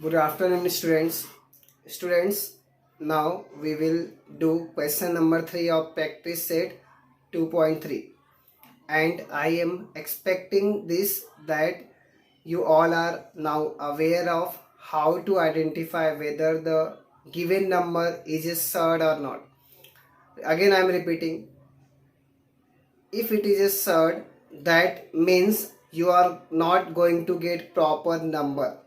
Good afternoon, students. Students, now we will do question number 3 of practice set 2.3, and I am expecting this that you all are now aware of how to identify whether the given number is a surd or not. Again, I am repeating, if it is a surd, that means you are not going to get proper number,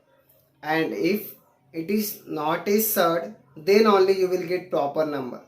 and if it is not a surd, then only you will get proper number.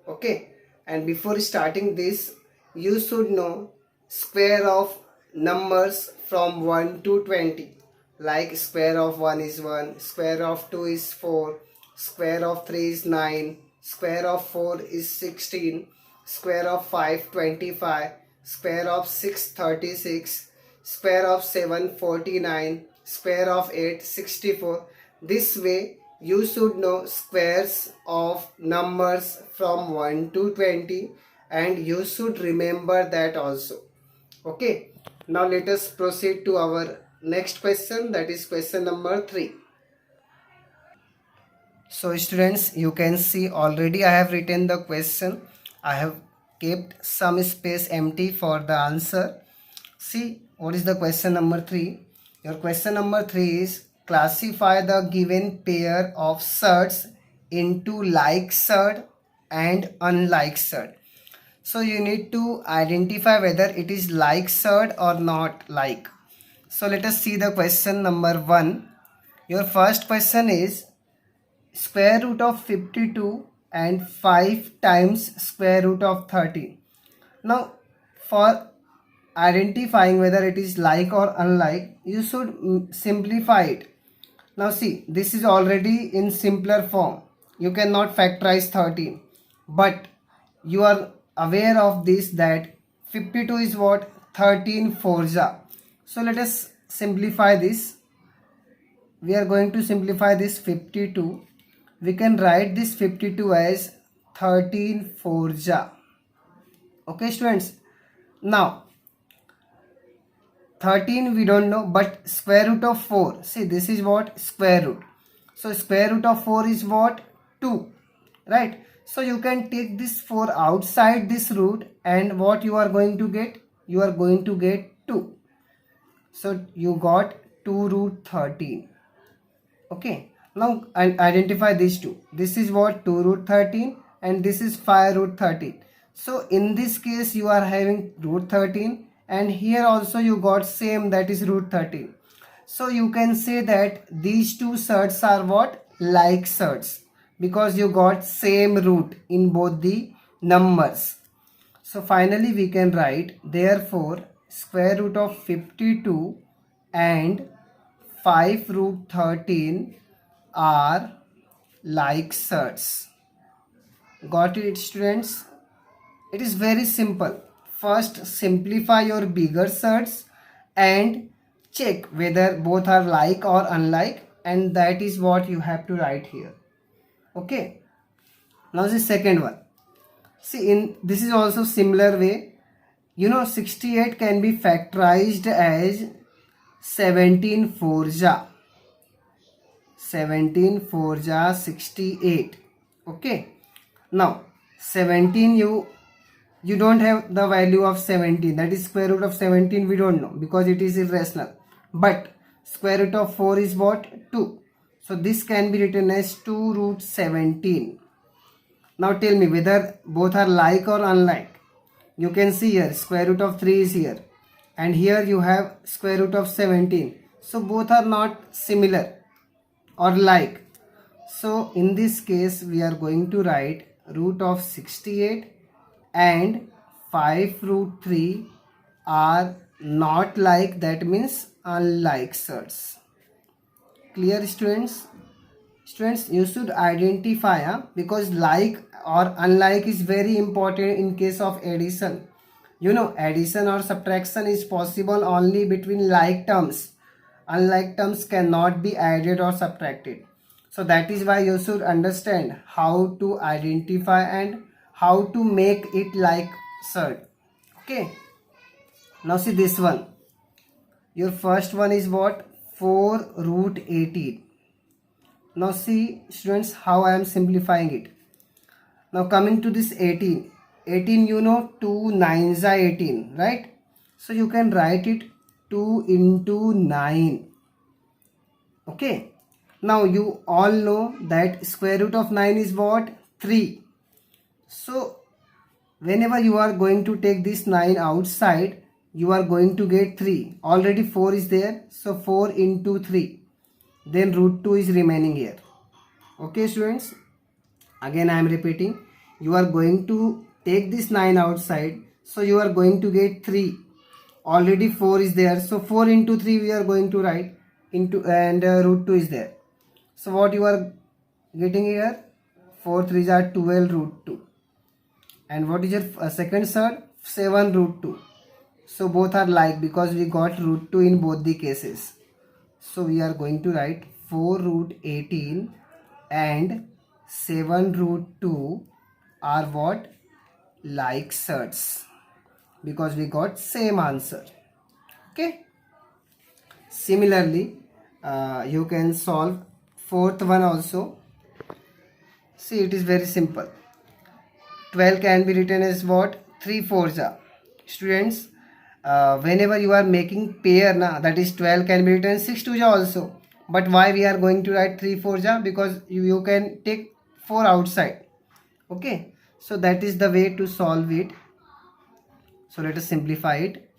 Okay, and before starting this, you should know square of numbers from 1 to 20, like square of 1 is 1, square of 2 is 4, square of 3 is 9, square of 4 is 16, square of 5 25, square of 6 36, square of 7 49, square of 8 64. This way you should know squares of numbers from 1 to 20, and you should remember that also. Okay, now let us proceed to our next question, that is question number 3. So students, you can see already I have written the question. I have kept some space empty for the answer. See, what is the question number 3? Your question number 3 is classify the given pair of surds into like surd and unlike surd. So you need to identify whether it is like surd or not like. So let us see the question number 1. Your first question is square root of 52 and 5 times square root of 13. Now, for identifying whether it is like or unlike, you should simplify it. Now see, this is already in simpler form. You cannot factorize 13, but you are aware of this that 52 is what? 13 fourja. So let us simplify this. We are going to simplify this 52. We can write this 52 as 13 fourja. Okay students. Now 13 we don't know, but square root of 4, see this is what? Square root. So square root of 4 is what? 2, right? So you can take this 4 outside this root, and what you are going to get? You are going to get 2. So you got 2 root 13. Okay, now identify these two. This is what? 2 root 13, and this is 5 root 13. So in this case you are having root 13, and here also you got same, that is root 13. So you can say that these two surds are what? Like surds, because you got same root in both the numbers. So finally we can write, therefore square root of 52 and 5 root 13 are like surds. Got it students? It is very simple. First simplify your bigger surds and check whether both are like or unlike, and that is what you have to write here. Okay, now the second one. See, in this is also similar way. 68 can be factorized as 17 fourja. 17 fourja 68. Okay, now 17, you don't have the value of 17, that is square root of 17 we don't know because it is irrational, but square root of 4 is what? 2. So this can be written as 2 root 17. Now tell me whether both are like or unlike. You can see here square root of 3 is here, and here you have square root of 17. So both are not similar or like. So in this case we are going to write root of 68 and 5 root 3 are not like, that means unlike surds. Clear students? Students, you should identify because like or unlike is very important in case of addition. Addition or subtraction is possible only between like terms. Unlike terms cannot be added or subtracted. So that is why you should understand how to identify and how to make it like surd. Okay, now see this one. Your first one is what? 4 root 18. Now see students how I am simplifying it. Now coming to this 18. 18 you know 2 9s are 18, right? So you can write it 2 into 9. Okay. Now you all know that square root of 9 is what? 3. So whenever you are going to take this 9 outside, you are going to get 3. Already 4 is there. So 4 into 3. Then root 2 is remaining here. Okay students. Again I am repeating. You are going to take this 9 outside. So you are going to get 3. Already 4 is there. So 4 into 3 we are going to write into, and root 2 is there. So what you are getting here? 4 3s are 12 root 2. And what is your second third? 7 root 2. So both are like because we got root 2 in both the cases. So we are going to write 4 root 18 and 7 root 2 are what? Like surds. Because we got same answer. Okay. Similarly, you can solve fourth one also. See, it is very simple. 12 can be written as what? 3 fours are. Students, whenever you are making pair, that is 12 can be written 6 2 also. But why we are going to write 3 4 ja? Because you can take 4 outside. Okay. So that is the way to solve it. So let us simplify it.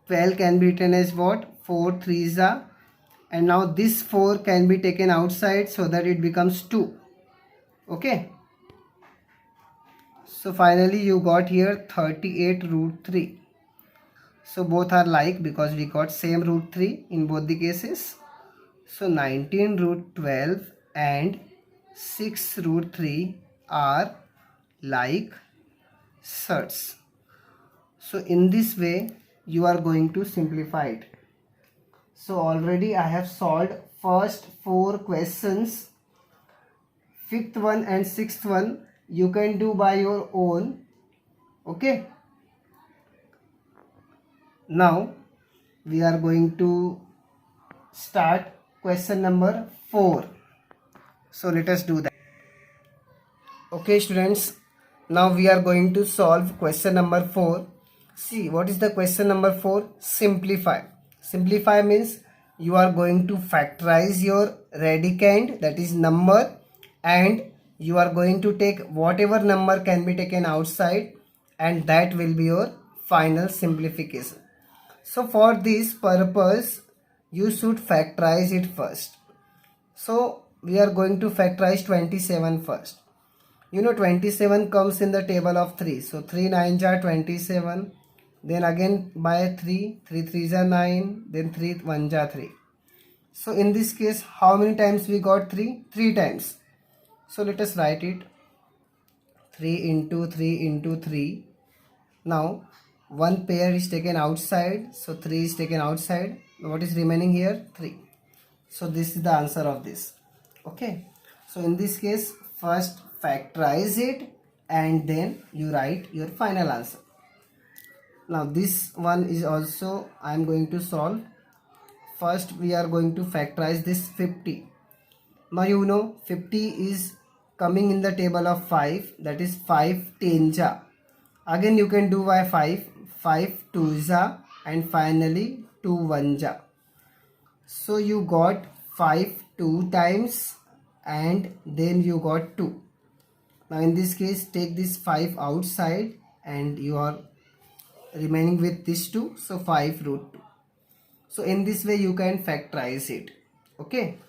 12 can be written as what? 4 3s are. And now this 4 can be taken outside so that it becomes 2. Okay. So finally you got here 38 root 3. So both are like because we got same root 3 in both the cases. So 19 root 12 and 6 root 3 are like surds. So in this way you are going to simplify it. So already I have solved first 4 questions. Fifth one and sixth one you can do by your own. Okay. Now we are going to start question number 4. So let us do that. Okay students, now we are going to solve question number 4. See, what is the question number 4? Simplify. Simplify means you are going to factorize your radicand, that is number, and you are going to take whatever number can be taken outside, and that will be your final simplification. So for this purpose you should factorize it first. So we are going to factorize 27 first. You know 27 comes in the table of 3. So 3 9s are 27. Then again by 3, 3 3s are 9. Then 3 1s are 3. So in this case how many times we got 3? 3 times. So let us write it. 3 into 3 into 3. Now one pair is taken outside. So 3 is taken outside. What is remaining here? 3. So this is the answer of this. Okay. So in this case first factorize it and then you write your final answer. Now this one is also I am going to solve. First we are going to factorize this 50. Now you know 50 is coming in the table of 5, that is 5 10s are. Again you can do by 5, 5 2s are, and finally 2 1s are. So you got 5 2 times and then you got 2. Now in this case take this 5 outside and you are remaining with this 2. So 5 root 2. So in this way you can factorize it. Okay.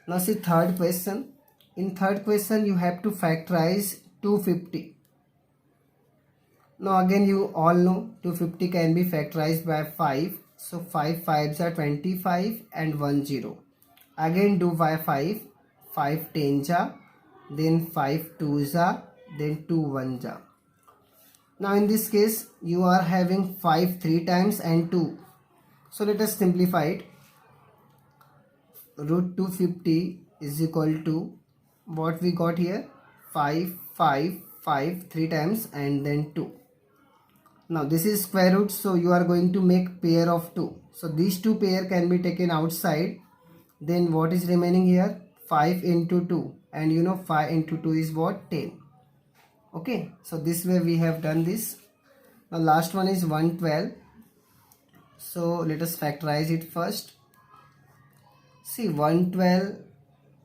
Now see third question. In third question you have to factorize 250. Now again you all know 250 can be factorized by 5. So 5 5s are 25 and 1 0. Again do by 5. 5 10s are. Then 5 2s are. Then 2 1s are. Now in this case you are having 5 3 times and 2. So let us simplify it. Root 250 is equal to what we got here? 5 5 5 3 times and then 2. Now this is square root, so you are going to make pair of 2. So these two pair can be taken outside. Then what is remaining here? 5 into 2, and you know 5 into 2 is what? 10. Okay, so this way we have done this. Now last one is 112. So let us factorize it first. See, 112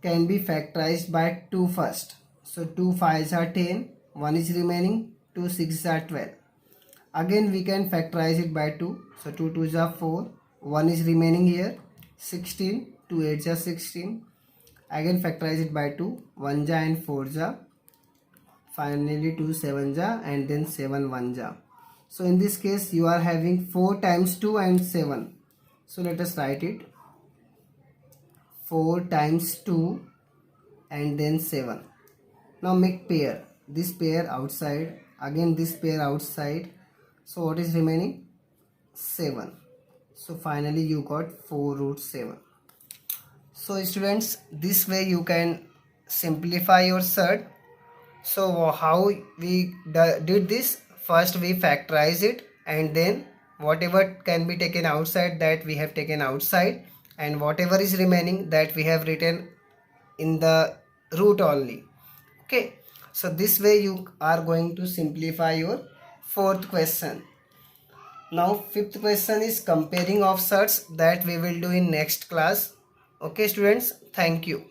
can be factorized by 2 first. So 2 5s are 10, 1 is remaining, 2 6s are 12. Again we can factorize it by 2. So 2 2s are 4, 1 is remaining here, 16, 2 8s are 16. Again factorize it by 2, 1 ja and 4 ja. Finally 2 7 ja and then 7 1 ja. So in this case you are having 4 times 2 and 7. So let us write it. 4 times 2 and then 7. Now make pair. This pair outside, again this pair outside. So what is remaining? 7. So finally you got 4 root 7. So students, this way you can simplify your surd. So how we did this? First we factorize it, and then whatever can be taken outside, that we have taken outside, and whatever is remaining, that we have written in the root only. Okay, so this way you are going to simplify your fourth question. Now fifth question is comparing of surds, that we will do in next class. Okay students, thank you.